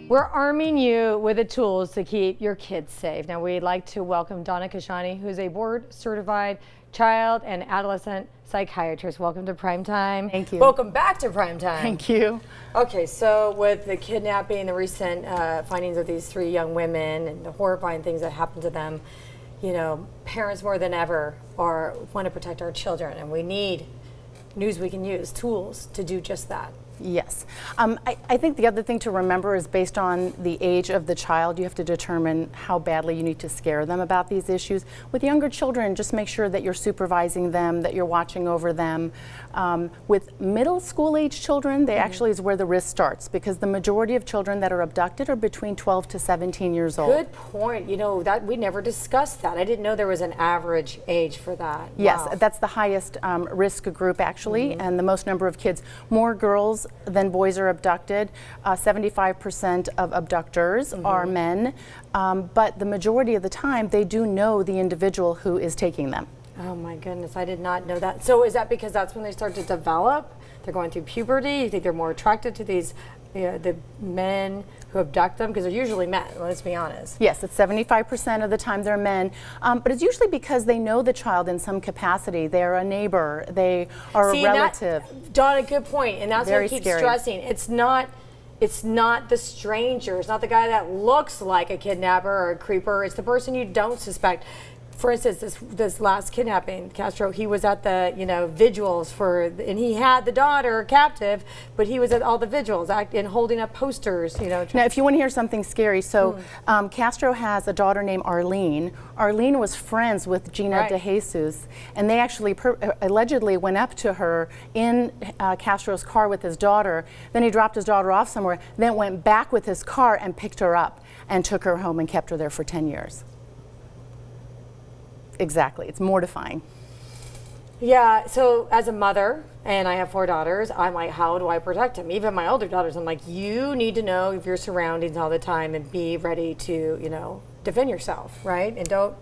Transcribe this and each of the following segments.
We're arming you with the tools to keep your kids safe. Now we'd like to welcome Donna Kashani, who's a board-certified child and adolescent psychiatrist. Welcome to Primetime. Thank you. Welcome back to Primetime. Thank you. Okay, so with the kidnapping, the recent findings of these 3 young women and the horrifying things that happened to them, you know, parents more than ever want to protect our children, and we need news we can use, tools to do just that. Yes. I think the other thing to remember is based on the age of the child, you have to determine how badly you need to scare them about these issues. With younger children, just make sure that you're supervising them, that you're watching over them. With middle school age children, they actually is where the risk starts, because the majority of children that are abducted are between 12 to 17 years old. Good point. You know, that we never discussed that. I didn't know there was an average age for that. Yes, Wow. that's the highest risk group actually, and the most number of kids. More girls than boys are abducted. 75% of abductors are men, but the majority of the time they do know the individual who is taking them. Oh my goodness, I did not know that. So is that because that's when they start to develop? They're going through puberty? You think they're more attracted to these, the men who abduct them? Because they're usually men, let's be honest. Yes, it's 75% of the time they're men, but it's usually because they know the child in some capacity. They're a neighbor, they are a relative. Donna, good point, and that's what I keep scary. stressing. It's not the stranger. It's not the guy that looks like a kidnapper or a creeper. It's the person you don't suspect. For instance, this last kidnapping, Castro, he was at the vigils and he had the daughter captive, but he was at all the vigils and holding up posters. Now, if you want to hear something scary, so Castro has a daughter named Arlene. Arlene was friends with Gina de Jesus, and they actually allegedly went up to her in Castro's car with his daughter. Then he dropped his daughter off somewhere, then went back with his car and picked her up and took her home and kept her there for 10 years. Exactly, it's mortifying. Yeah, so as a mother, and I have 4 daughters, I'm like, how do I protect them? Even my older daughters, I'm like, you need to know your surroundings all the time and be ready to, defend yourself, right? And don't,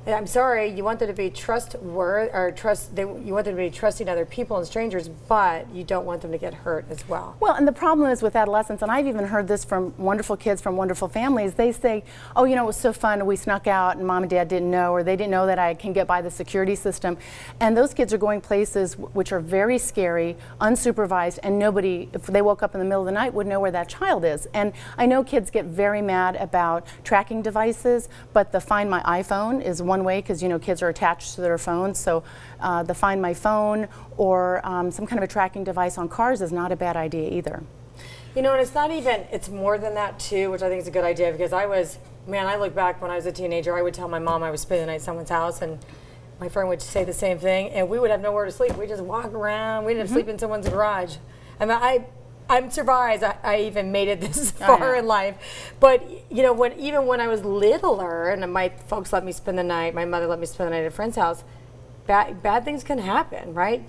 I'm sorry, you want them to be trustworthy, or you want them to be trusting other people and strangers, but you don't want them to get hurt as well. Well, and the problem is with adolescents, and I've even heard this from wonderful kids from wonderful families, they say, oh, it was so fun, we snuck out and mom and dad didn't know, or they didn't know that I can get by the security system. And those kids are going places which are very scary, unsupervised, and nobody, if they woke up in the middle of the night, would know where that child is. And I know kids get very mad about tracking devices, but the Find My iPhone is one way, because kids are attached to their phones, so the Find My phone or some kind of a tracking device on cars is not a bad idea either. And it's more than that too, which I think is a good idea, because I look back when I was a teenager, I would tell my mom I was spending the night at someone's house, and my friend would say the same thing, and we would have nowhere to sleep. We'd just walk around, we'd have to sleep in someone's garage. I'm surprised I even made it this far in life. But even when I was littler and my folks let me spend the night, my mother let me spend the night at a friend's house, bad things can happen, right?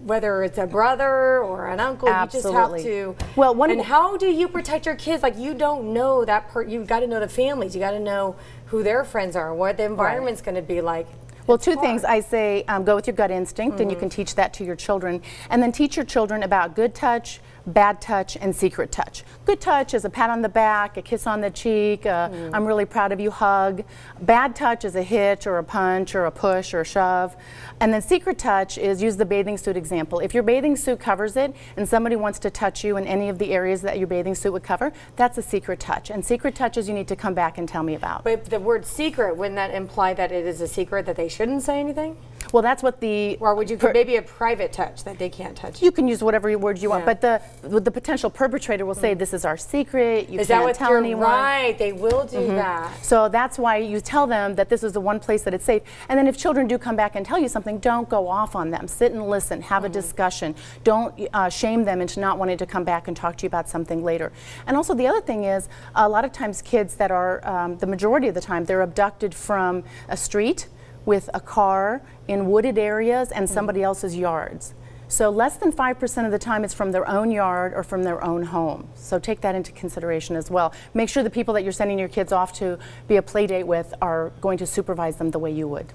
Whether it's a brother or an uncle, Absolutely. you just have to. And how do you protect your kids? Like, you don't know you've got to know the families. You got to know who their friends are, what the environment's going to be like. Well, 2 things. I say go with your gut instinct, and you can teach that to your children. And then teach your children about good touch, bad touch, and secret touch. Good touch is a pat on the back, a kiss on the cheek, I'm really proud of you hug. Bad touch is a hit or a punch or a push or a shove. And then secret touch is, use the bathing suit example. If your bathing suit covers it and somebody wants to touch you in any of the areas that your bathing suit would cover, that's a secret touch. And secret touches you need to come back and tell me about. But the word secret, wouldn't that imply that it is a secret that they shouldn't say anything? Well, that's what the... Or would you maybe a private touch that they can't touch? You can use whatever words you want, but the potential perpetrator will say, this is our secret, you can't tell anyone. Right, they will do that. So that's why you tell them that this is the one place that it's safe. And then if children do come back and tell you something, don't go off on them. Sit and listen, have a discussion. Don't shame them into not wanting to come back and talk to you about something later. And also the other thing is, a lot of times kids that are, the majority of the time, they're abducted from a street, with a car, in wooded areas, and somebody else's yards. So less than 5% of the time it's from their own yard or from their own home. So take that into consideration as well. Make sure the people that you're sending your kids off to be a play date with are going to supervise them the way you would.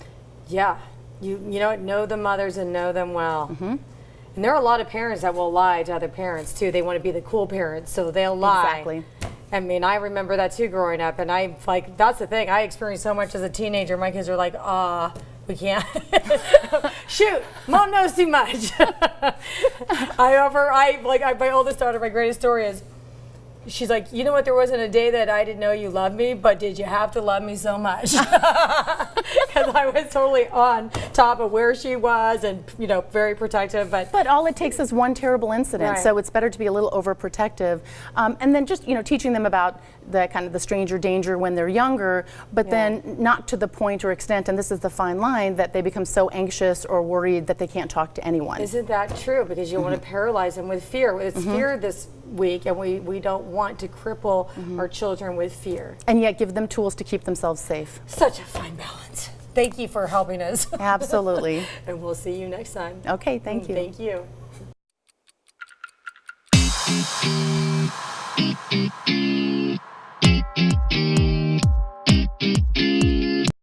Yeah. You know the mothers and know them well. And there are a lot of parents that will lie to other parents too. They want to be the cool parents, so they'll lie. Exactly. I mean, I remember that too growing up, and I like that's the thing. I experienced so much as a teenager. My kids are like, we can't. Shoot, mom knows too much. My oldest daughter, my greatest story is, she's like, you know what, there wasn't a day that I didn't know you loved me, but did you have to love me so much? Because I was totally on top of where she was and, very protective. But all it takes is one terrible incident, Right. so it's better to be a little overprotective. And then just, teaching them about the kind of the stranger danger when they're younger, but then not to the point or extent, and this is the fine line, that they become so anxious or worried that they can't talk to anyone. Isn't that true? Because you want to paralyze them with fear. It's fear this week, and we don't want to cripple our children with fear. And yet give them tools to keep themselves safe. Such a fine balance. Thank you for helping us. Absolutely. And we'll see you next time. Okay, thank you. Thank you.